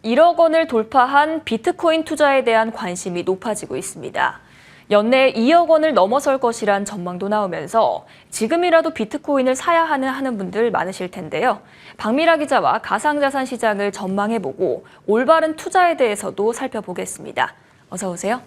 1억 원을 돌파한 비트코인 투자에 대한 관심이 높아지고 있습니다. 연내 2억 원을 넘어설 것이란 전망도 나오면서 지금이라도 비트코인을 사야 하는 분들 많으실 텐데요. 박미라 기자와 가상자산 시장을 전망해보고 올바른 투자에 대해서도 살펴보겠습니다. 어서 오세요.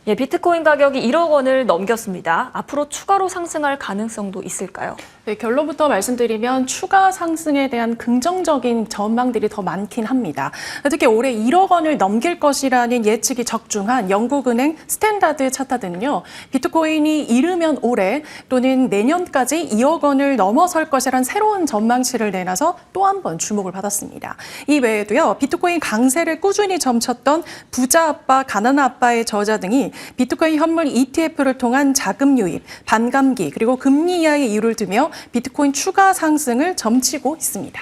비트코인 가격이 1억 원을 넘겼습니다. 앞으로 추가로 상승할 가능성도 있을까요? 네, 결론부터 말씀드리면 추가 상승에 대한 긍정적인 전망들이 더 많긴 합니다. 특히 올해 1억 원을 넘길 것이라는 예측이 적중한 영국은행 스탠다드 차트는요, 비트코인이 이르면 올해 또는 내년까지 2억 원을 넘어설 것이란 새로운 전망치를 내놔서 또 한 번 주목을 받았습니다. 이 외에도요, 비트코인 강세를 꾸준히 점쳤던 부자 아빠, 가난 아빠의 저자 등이 비트코인 현물 ETF를 통한 자금 유입, 반감기, 그리고 금리 인하의 이유를 들며 비트코인 추가 상승을 점치고 있습니다.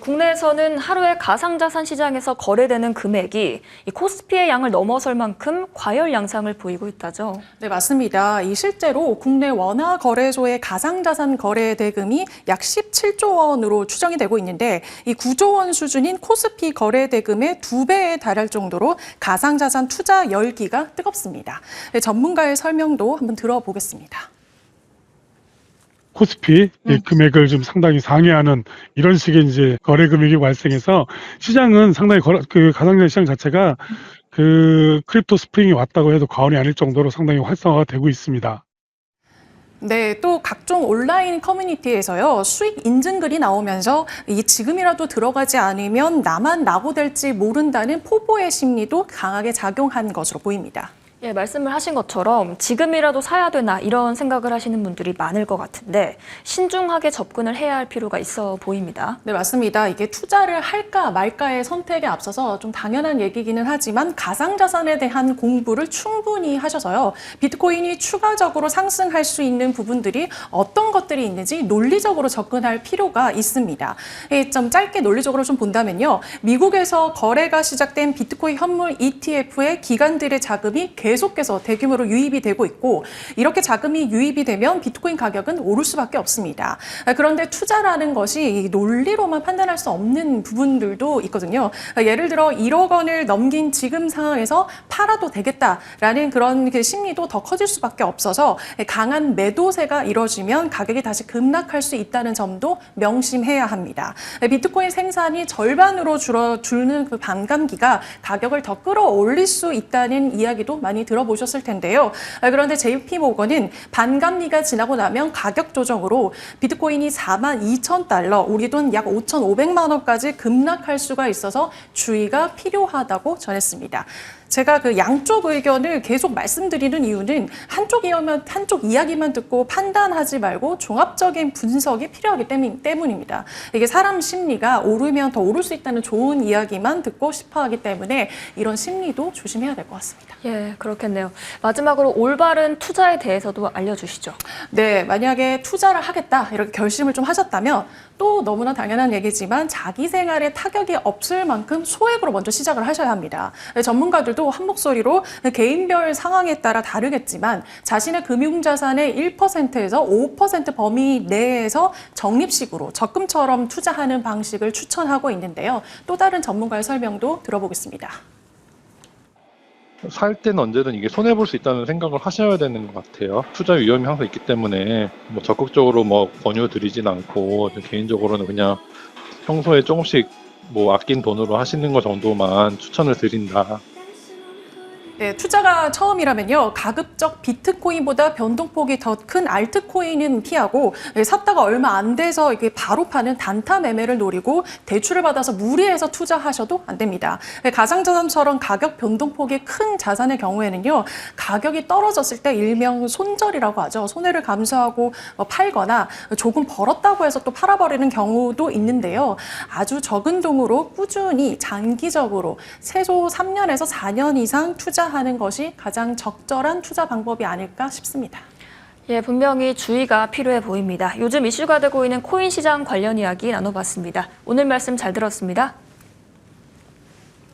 국내에서는 하루에 가상자산 시장에서 거래되는 금액이 코스피의 양을 넘어설 만큼 과열 양상을 보이고 있다죠. 네, 맞습니다. 실제로 국내 원화 거래소의 가상자산 거래 대금이 약 17조 원으로 추정이 되고 있는데 이 9조 원 수준인 코스피 거래 대금의 2배에 달할 정도로 가상자산 투자 열기가 뜨겁습니다. 네, 전문가의 설명도 한번 들어보겠습니다. 코스피 금액을 좀 상당히 상회하는 이런 식의 이제 거래 금액이 발생해서 시장은 상당히 가상자산 시장 자체가 크립토 스프링이 왔다고 해도 과언이 아닐 정도로 상당히 활성화가 되고 있습니다. 네, 또 각종 온라인 커뮤니티에서요, 수익 인증글이 나오면서 지금이라도 들어가지 않으면 나만 낙오될지 모른다는 포보의 심리도 강하게 작용한 것으로 보입니다. 말씀을 하신 것처럼 지금이라도 사야 되나 이런 생각을 하시는 분들이 많을 것 같은데 신중하게 접근을 해야 할 필요가 있어 보입니다. 네, 맞습니다. 이게 투자를 할까 말까의 선택에 앞서서 좀 당연한 얘기기는 하지만 가상자산에 대한 공부를 충분히 하셔서요. 비트코인이 추가적으로 상승할 수 있는 부분들이 어떤 것들이 있는지 논리적으로 접근할 필요가 있습니다. 좀 짧게 논리적으로 좀 본다면요. 미국에서 거래가 시작된 비트코인 현물 ETF의 기관들의 자금이 계속해서 대규모로 유입이 되고 있고 이렇게 자금이 유입이 되면 비트코인 가격은 오를 수밖에 없습니다. 그런데 투자라는 것이 논리로만 판단할 수 없는 부분들도 있거든요. 예를 들어 1억 원을 넘긴 지금 상황에서 팔아도 되겠다라는 그런 심리도 더 커질 수밖에 없어서 강한 매도세가 이뤄지면 가격이 다시 급락할 수 있다는 점도 명심해야 합니다. 비트코인 생산이 절반으로 줄어드는 그 반감기가 가격을 더 끌어올릴 수 있다는 이야기도 많이 들어보셨을 텐데요. 그런데 JP모건은 반감기가 지나고 나면 가격 조정으로 비트코인이 42,000달러, 우리 돈 약 5,500만 원까지 급락할 수가 있어서 주의가 필요하다고 전했습니다. 제가 양쪽 의견을 계속 말씀드리는 이유는 한쪽 이야기만 듣고 판단하지 말고 종합적인 분석이 필요하기 때문입니다. 이게 사람 심리가 오르면 더 오를 수 있다는 좋은 이야기만 듣고 싶어 하기 때문에 이런 심리도 조심해야 될 것 같습니다. 그렇겠네요. 마지막으로 올바른 투자에 대해서도 알려주시죠. 네, 만약에 투자를 하겠다 이렇게 결심을 좀 하셨다면 또 너무나 당연한 얘기지만 자기 생활에 타격이 없을 만큼 소액으로 먼저 시작을 하셔야 합니다. 전문가들도 한 목소리로 개인별 상황에 따라 다르겠지만 자신의 금융자산의 1%에서 5% 범위 내에서 적립식으로 적금처럼 투자하는 방식을 추천하고 있는데요. 또 다른 전문가의 설명도 들어보겠습니다. 살 때는 언제든 이게 손해볼 수 있다는 생각을 하셔야 되는 것 같아요. 투자 위험이 항상 있기 때문에 적극적으로 권유드리진 않고 개인적으로는 그냥 평소에 조금씩 아낀 돈으로 하시는 것 정도만 추천을 드린다. 네, 투자가 처음이라면요. 가급적 비트코인보다 변동폭이 더 큰 알트코인은 피하고 샀다가 얼마 안 돼서 이게 바로 파는 단타 매매를 노리고 대출을 받아서 무리해서 투자하셔도 안 됩니다. 가상자산처럼 가격 변동폭이 큰 자산의 경우에는요. 가격이 떨어졌을 때 일명 손절이라고 하죠. 손해를 감수하고 팔거나 조금 벌었다고 해서 또 팔아버리는 경우도 있는데요. 아주 적은 돈으로 꾸준히 장기적으로 최소 3년에서 4년 이상 투자하는 것이 가장 적절한 투자 방법이 아닐까 싶습니다. 분명히 주의가 필요해 보입니다. 요즘 이슈가 되고 있는 코인 시장 관련 이야기 나눠봤습니다. 오늘 말씀 잘 들었습니다.